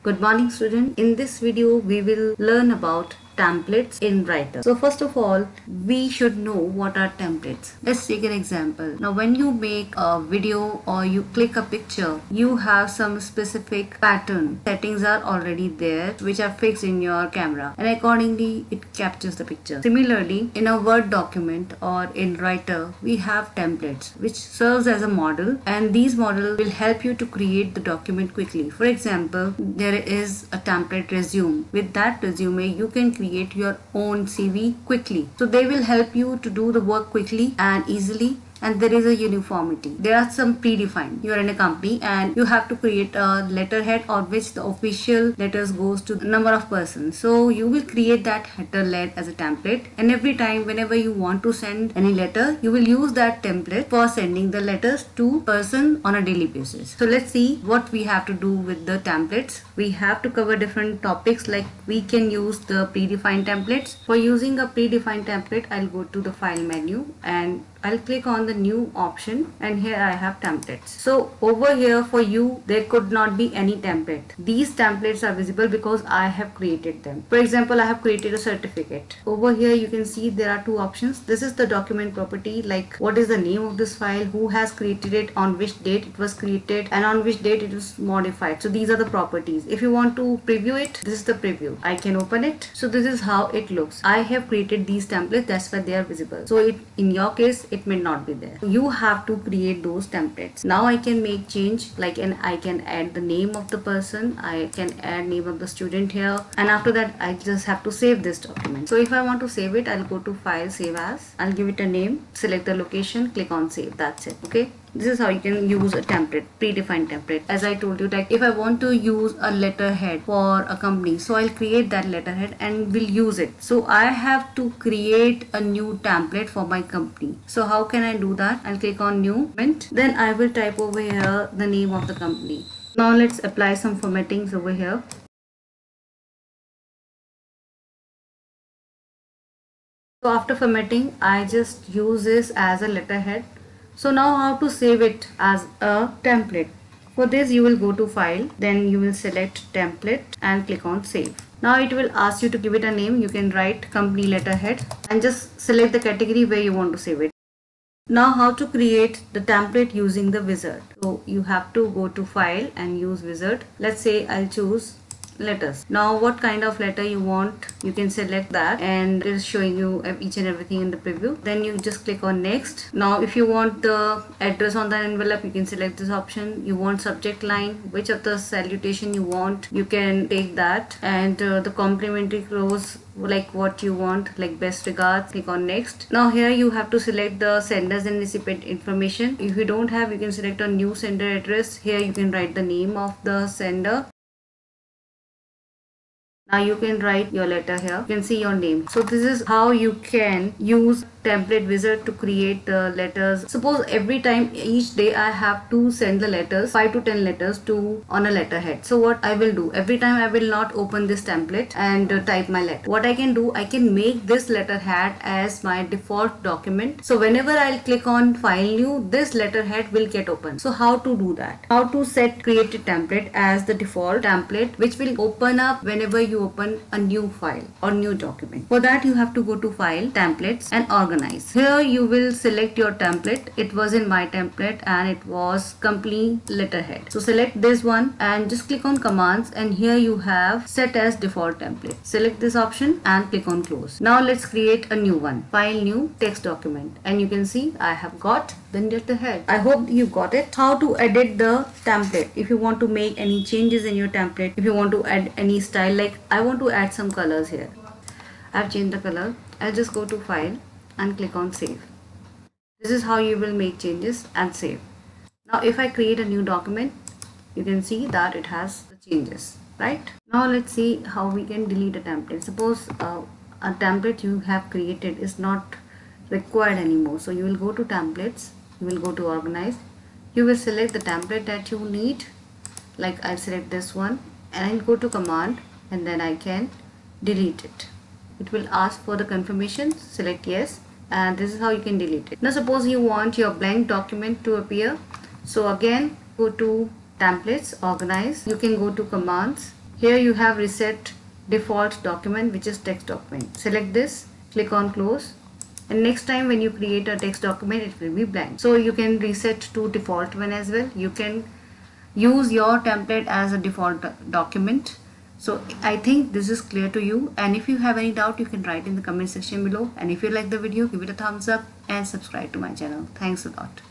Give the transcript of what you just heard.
Good morning student. In this video we will learn about templates in Writer. So first of all we should know what are templates. Let's take an example. Now when you make a video or you click a picture, you have some specific pattern. Settings are already there which are fixed in your camera and accordingly it captures the picture. Similarly in a Word document or in Writer we have templates which serves as a model, and these models will help you to create the document quickly. For example, there is a template resume. With that resume you can create your own CV quickly. So they will help you to do the work quickly and easily, and there is a uniformity. There are some predefined. You are in a company and you have to create a letterhead on which the official letters goes to the number of persons. So you will create that letterhead as a template, and every time whenever you want to send any letter, you will use that template for sending the letters to person on a daily basis. So let's see what we have to do with the templates. We have to cover different topics, like we can use the predefined templates. For using a predefined template, I'll go to the file menu and I'll click on the new option, and here I have templates. So over here for you there could not be any template. These templates are visible because I have created them. For example, I have created a certificate. Over here you can see there are two options. This is the document property, like what is the name of this file, who has created it, on which date it was created, and on which date it was modified. So these are the properties. If you want to preview it, this is the preview. I can open it. So this is how it looks. I have created these templates, that's why they are visible. So in your case it may not be there. You have to create those templates. Now I can make change, like, and I can add the name of the person, I can add name of the student here, and after that I just have to save this document. So if I want to save it, I'll go to file, save as, I'll give it a name, select the location, click on save. That's it. Okay, this is how you can use a template, predefined template. As I told you, like if I want to use a letterhead for a company, so I'll create that letterhead and will use it. So I have to create a new template for my company. So how can I do that? I'll click on new document, then I will type over here the name of the company. Now let's apply some formattings over here. So after formatting, I just use this as a letterhead. So now how to save it as a template? For this you will go to file, then you will select template and click on save. Now it will ask you to give it a name. You can write company letterhead and just select the category where you want to save it. Now how to create the template using the wizard. So you have to go to file and use wizard. Let's say I'll choose letters. Now what kind of letter you want, you can select that, and it is showing you each and everything in the preview. Then you just click on next. Now if you want the address on the envelope, you can select this option. You want subject line, which of the salutation you want, you can take that, and the complimentary close, like what you want, like best regards, click on next. Now here you have to select the senders and recipient information. If you don't have, you can select a new sender address. Here you can write the name of the sender. Now you can write your letter here. You can see your name. So this is how you can use template wizard to create the letters. Suppose every time, each day I have to send the letters, 5 to 10 letters to on a letterhead. So what I will do, every time I will not open this template and type my letter. What I can do, I can make this letterhead as my default document. So whenever I'll click on file new, this letterhead will get open. So how to do that? How to set created template as the default template which will open up whenever you open a new file or new document. For that you have to go to file, templates, and organize. Here you will select your template. It was in my template and it was company letterhead. So select this one and just click on commands, and here you have set as default template. Select this option and click on close. Now let's create a new one. File, new, text document, and you can see I have got the letterhead. I hope you got it. How to edit the template. If you want to make any changes in your template, if you want to add any style, like I want to add some colors here. I've changed the color. I'll just go to file and click on save. This is how you will make changes and save. Now if I create a new document, you can see that it has the changes, right? Now let's see how we can delete a template. Suppose a template you have created is not required anymore. So you will go to templates, you will go to organize, you will select the template that you need, like I'll select this one, and I'll go to command, and then I can delete it. It will ask for the confirmation, select yes, and this is how you can delete it. Now suppose you want your blank document to appear. So again, go to templates, organize, you can go to commands, Here you have reset default document, which is text document. Select this, click on close, and next time when you create a text document it will be blank. So you can reset to default one as well. You can use your template as a default document. So I think this is clear to you, and if you have any doubt you can write in the comment section below, and if you like the video give it a thumbs up and subscribe to my channel. Thanks a lot.